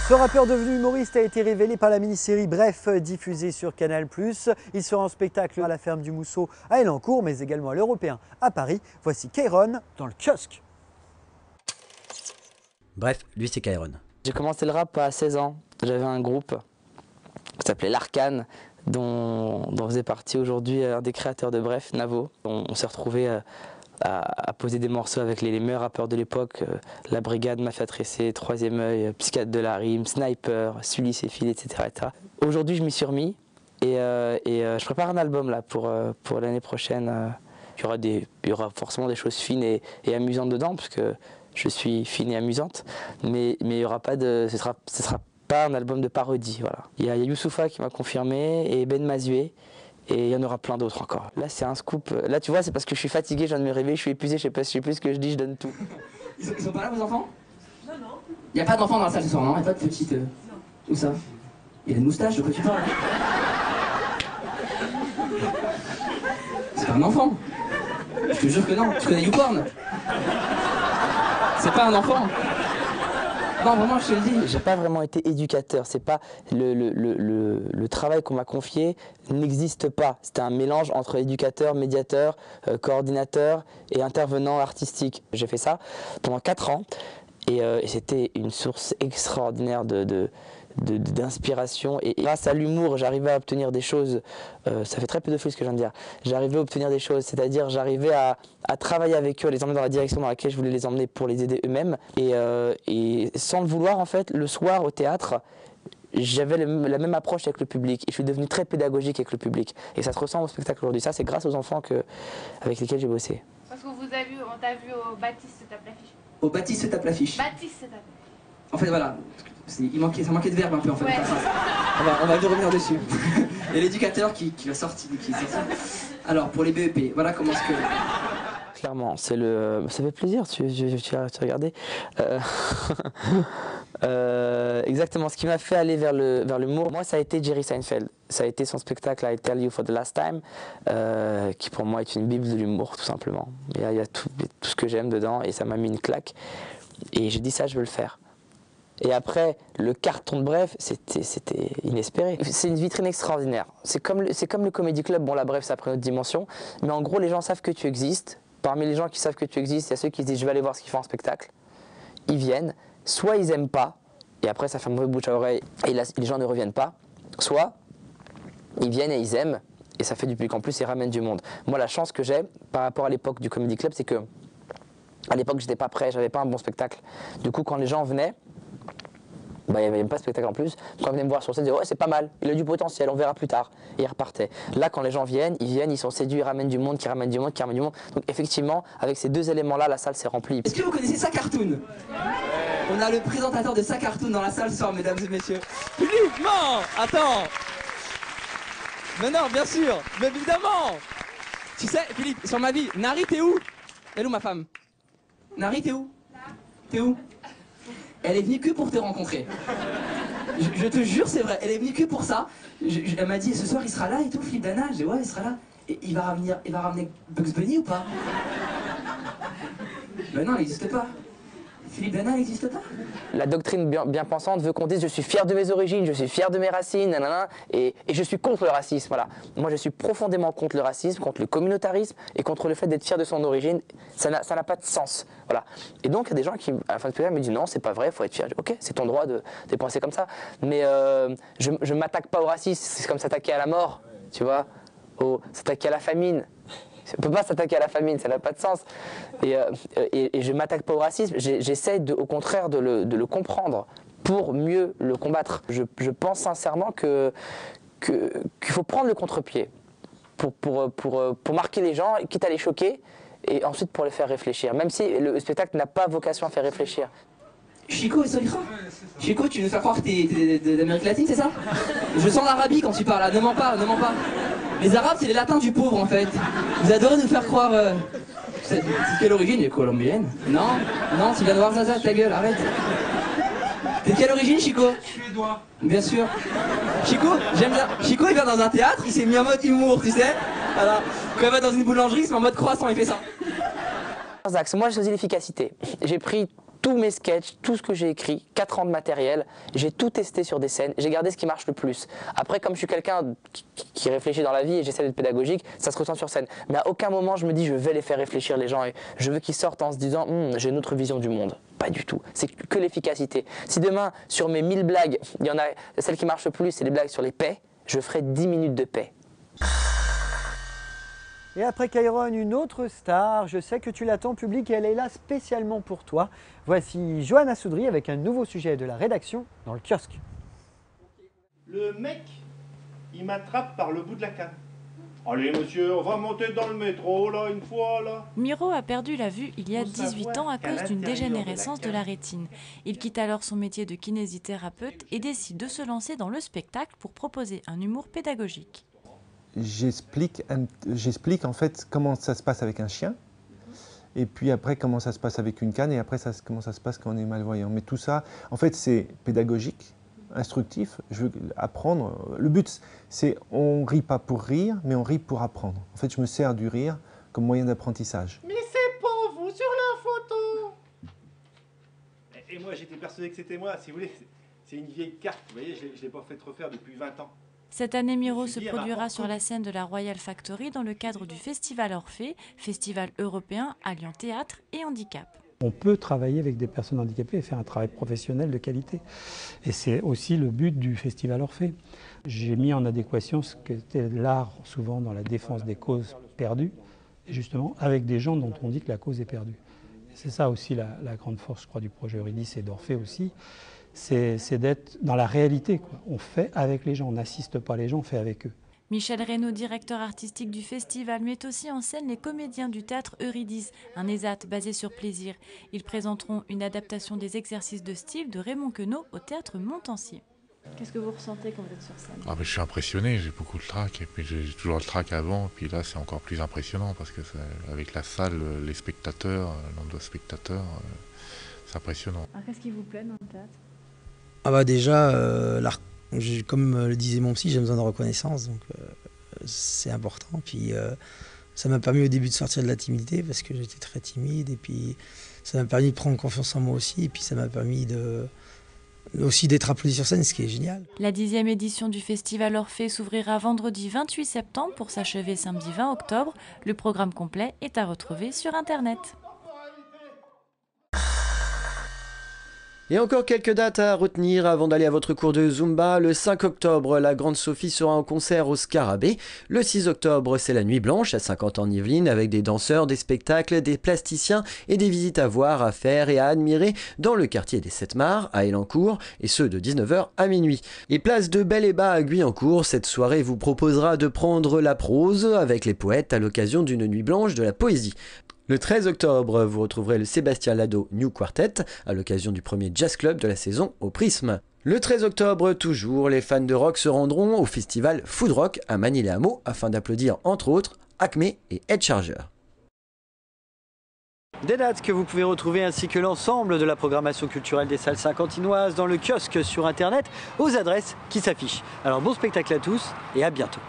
Ce rappeur devenu humoriste a été révélé par la mini-série Bref, diffusée sur Canal+. Il sera en spectacle à la ferme du Mousseau à Elancourt, mais également à l'Européen à Paris. Voici Kairon dans le kiosque. Bref, lui c'est Kairon. J'ai commencé le rap à 16 ans. J'avais un groupe qui s'appelait l'Arcane, dont faisait partie aujourd'hui un des créateurs de Bref, Navo. On s'est retrouvés à poser des morceaux avec les meilleurs rappeurs de l'époque, La Brigade, Mafia Tressé, Troisième Œil, Psychiatre de la Rime, Sniper, Sully et Phil, etc. Aujourd'hui, je m'y suis remis et je prépare un album là pour l'année prochaine. Il y aura forcément des choses fines et amusantes dedans, parce que je suis fine et amusante, mais il y aura pas ce sera pas un album de parodie. Voilà. Il y a Youssoupha qui m'a confirmé et Ben Mazué. Et il y en aura plein d'autres encore. Là, c'est un scoop. Là, tu vois, c'est parce que je suis fatigué, je viens de me réveiller, je suis épuisé, je sais plus ce que je dis, je donne tout. Ils sont pas là, vos enfants? Non. Il n'y a pas d'enfants dans la salle ce soir, non? Il n'y a pas de petite... Non. Où ça? Il y a une moustache, de quoi tu parles? C'est pas un enfant. Je te jure que non. Tu connais YouPorn? C'est pas un enfant. Non, vraiment, je te le dis. J'ai pas vraiment été éducateur. C'est pas le travail qu'on m'a confié n'existe pas. C'était un mélange entre éducateur, médiateur, coordinateur et intervenant artistique. J'ai fait ça pendant 4 ans et c'était une source extraordinaire d'inspiration, et grâce à l'humour j'arrivais à obtenir des choses, ça fait très peu de flou ce que je viens de dire, j'arrivais à obtenir des choses, c'est-à-dire j'arrivais à travailler avec eux, à les emmener dans la direction dans laquelle je voulais les emmener pour les aider eux-mêmes, et sans le vouloir en fait, le soir au théâtre, j'avais la même approche avec le public, et je suis devenu très pédagogique avec le public, et ça se ressent au spectacle aujourd'hui. Ça c'est grâce aux enfants avec lesquels j'ai bossé. Parce qu'on on t'a vu au Baptiste se tape l'affiche. Au Baptiste se tape l'affiche. Baptiste se tape. En fait, voilà. Ça manquait de verbe un peu en fait. Ouais. On va y revenir dessus. Il y a l'éducateur qui est sorti. Alors pour les BEP, voilà comment est-ce que... Clairement, ça fait plaisir, tu as regardé. Exactement, ce qui m'a fait aller vers l'humour, moi ça a été Jerry Seinfeld. Ça a été son spectacle I Tell You for the Last Time, qui pour moi est une bible de l'humour tout simplement. Il y a tout ce que j'aime dedans et ça m'a mis une claque. Et j'ai dit ça, je veux le faire. Et après, le carton de Bref, c'était inespéré. C'est une vitrine extraordinaire. C'est comme le Comedy Club. Bon, là, Bref, ça a pris une autre dimension. Mais en gros, les gens savent que tu existes. Parmi les gens qui savent que tu existes, il y a ceux qui se disent « je vais aller voir ce qu'ils font en spectacle ». Ils viennent. Soit ils n'aiment pas, et après, ça fait un mauvais bouche à oreille, et là, les gens ne reviennent pas. Soit ils viennent et ils aiment, et ça fait du public en plus, et ramène du monde. Moi, la chance que j'ai, par rapport à l'époque du Comedy Club, c'est que à l'époque, j'étais pas prêt, j'avais pas un bon spectacle. Du coup, quand les gens venaient, bah, il n'y avait même pas de spectacle en plus. Quand ils venaient me voir sur scène, ils disaient « ouais, c'est pas mal, il a du potentiel, on verra plus tard ». Et ils repartaient. Là, quand les gens viennent, ils sont séduits, ils ramènent du monde, qui ramène du monde, qui ramène du monde. Donc effectivement, avec ces deux éléments-là, la salle s'est remplie. Est-ce que vous connaissez Sa Cartoon? On a le présentateur de Sa Cartoon dans la salle ce soir, mesdames et messieurs. Philippe, non, attends. Mais non, bien sûr, mais évidemment. Tu sais, Philippe, sur ma vie, Nari, t'es où? Elle est où ma femme? Nari, t'es où? T'es où? Elle est venue que pour te rencontrer. Je te jure, c'est vrai. Elle est venue que pour ça. Elle m'a dit, ce soir, il sera là et tout, Philippe Dana. Je dis, ouais, il sera là. Et il va ramener Bugs Bunny ou pas? Ben non, il n'existe pas. Philippe Dana n'existe pas. La doctrine bien pensante veut qu'on dise je suis fier de mes origines, je suis fier de mes racines, nanana, et je suis contre le racisme. Voilà. Moi je suis profondément contre le racisme, contre le communautarisme et contre le fait d'être fier de son origine. Ça n'a pas de sens. Voilà. Et donc il y a des gens qui, à la fin de spectacle, me disent non, c'est pas vrai, il faut être fier. Ok, c'est ton droit de penser comme ça. Mais je ne m'attaque pas au racisme, c'est comme s'attaquer à la mort, tu vois, s'attaquer à la famine. On ne peut pas s'attaquer à la famine, ça n'a pas de sens. Et je ne m'attaque pas au racisme, j'essaie au contraire de le comprendre pour mieux le combattre. Je pense sincèrement qu'il faut prendre le contre-pied pour marquer les gens, quitte à les choquer, et ensuite pour les faire réfléchir, même si le spectacle n'a pas vocation à faire réfléchir. Chico et Solifa? Chico, tu veux faire croire que t'es d'Amérique latine, c'est ça? Je sens l'Arabie quand tu parles, là. Ne mens pas, ne mens pas. Les Arabes, c'est les latins du pauvre, en fait. Vous adorez nous faire croire... C'est quelle origine? Elle est colombienne? Non, non, tu viens de voir Zaza, ta gueule, arrête. T'es de quelle origine, Chico? Suédois. Bien sûr. Chico, j'aime bien. Chico, il vient dans un théâtre, il s'est mis en mode humour, tu sais? Voilà. Quand il va dans une boulangerie, il se met en mode croissant, il fait ça. Moi, j'ai choisi l'efficacité. J'ai pris tous mes sketchs, tout ce que j'ai écrit, 4 ans de matériel, j'ai tout testé sur des scènes, j'ai gardé ce qui marche le plus. Après, comme je suis quelqu'un qui réfléchit dans la vie et j'essaie d'être pédagogique, ça se ressent sur scène. Mais à aucun moment je me dis je vais les faire réfléchir les gens et je veux qu'ils sortent en se disant j'ai une autre vision du monde. Pas du tout, c'est que l'efficacité. Si demain, sur mes 1000 blagues, il y en a celle qui marche le plus, c'est les blagues sur les paix, je ferai 10 minutes de paix. Et après Kairon, une autre star, je sais que tu l'attends public et elle est là spécialement pour toi. Voici Johanna Soudry avec un nouveau sujet de la rédaction dans le kiosque. Le mec, il m'attrape par le bout de la canne. Allez monsieur, on va monter dans le métro là, une fois là. Miro a perdu la vue il y a 18 ans à cause d'une dégénérescence de la rétine. Il quitte alors son métier de kinésithérapeute et décide de se lancer dans le spectacle pour proposer un humour pédagogique. J'explique en fait comment ça se passe avec un chien, et puis après comment ça se passe avec une canne, et après comment ça se passe quand on est malvoyant. Mais tout ça, en fait, c'est pédagogique, instructif. Je veux apprendre. Le but, c'est on rit pas pour rire, mais on rit pour apprendre. En fait, je me sers du rire comme moyen d'apprentissage. Mais c'est pas vous sur la photo. Et moi, j'étais persuadé que c'était moi. Si vous voulez, c'est une vieille carte. Vous voyez, je l'ai pas fait refaire depuis 20 ans. Cette année, Miro se produira sur la scène de la Royal Factory dans le cadre du Festival Orphée, festival européen alliant théâtre et handicap. On peut travailler avec des personnes handicapées et faire un travail professionnel de qualité. Et c'est aussi le but du Festival Orphée. J'ai mis en adéquation ce qu'était l'art, souvent dans la défense des causes perdues, et justement avec des gens dont on dit que la cause est perdue. C'est ça aussi la grande force, je crois, du projet Eurydice et d'Orphée aussi. C'est d'être dans la réalité, quoi. On fait avec les gens, on n'assiste pas les gens, on fait avec eux. Michel Reynaud, directeur artistique du festival, met aussi en scène les comédiens du théâtre Eurydice, un ESAT basé sur plaisir. Ils présenteront une adaptation des exercices de style de Raymond Queneau au théâtre Montansier. Qu'est-ce que vous ressentez quand vous êtes sur scène ? Je suis impressionné, j'ai beaucoup de trac, et puis j'ai toujours le trac avant, et puis là c'est encore plus impressionnant parce que avec la salle, les spectateurs, le nombre de spectateurs, c'est impressionnant. Alors qu'est-ce qui vous plaît dans le théâtre ? Déjà, comme le disait mon psy, j'ai besoin de reconnaissance, donc c'est important. Puis ça m'a permis au début de sortir de la timidité parce que j'étais très timide, et puis ça m'a permis de prendre confiance en moi aussi, et puis ça m'a permis aussi d'être applaudi sur scène, ce qui est génial. La 10e édition du Festival Orphée s'ouvrira vendredi 28 septembre pour s'achever samedi 20 octobre. Le programme complet est à retrouver sur Internet. Et encore quelques dates à retenir avant d'aller à votre cours de Zumba. Le 5 octobre, la Grande Sophie sera en concert au Scarabée. Le 6 octobre, c'est la Nuit Blanche à 50 en Yvelines avec des danseurs, des spectacles, des plasticiens et des visites à voir, à faire et à admirer dans le quartier des Sept Mares à Elancourt, et ce de 19h à minuit. Et place de Bel-et-Bas à Guyancourt, cette soirée vous proposera de prendre la prose avec les poètes à l'occasion d'une Nuit Blanche de la poésie. Le 13 octobre, vous retrouverez le Sébastien Lado New Quartet à l'occasion du premier jazz club de la saison au Prisme. Le 13 octobre, toujours, les fans de rock se rendront au festival Food Rock à Manille-les-Hameaux afin d'applaudir entre autres Acme et Head Charger. Des dates que vous pouvez retrouver ainsi que l'ensemble de la programmation culturelle des salles saint-quentinoises dans le kiosque sur internet aux adresses qui s'affichent. Alors bon spectacle à tous et à bientôt.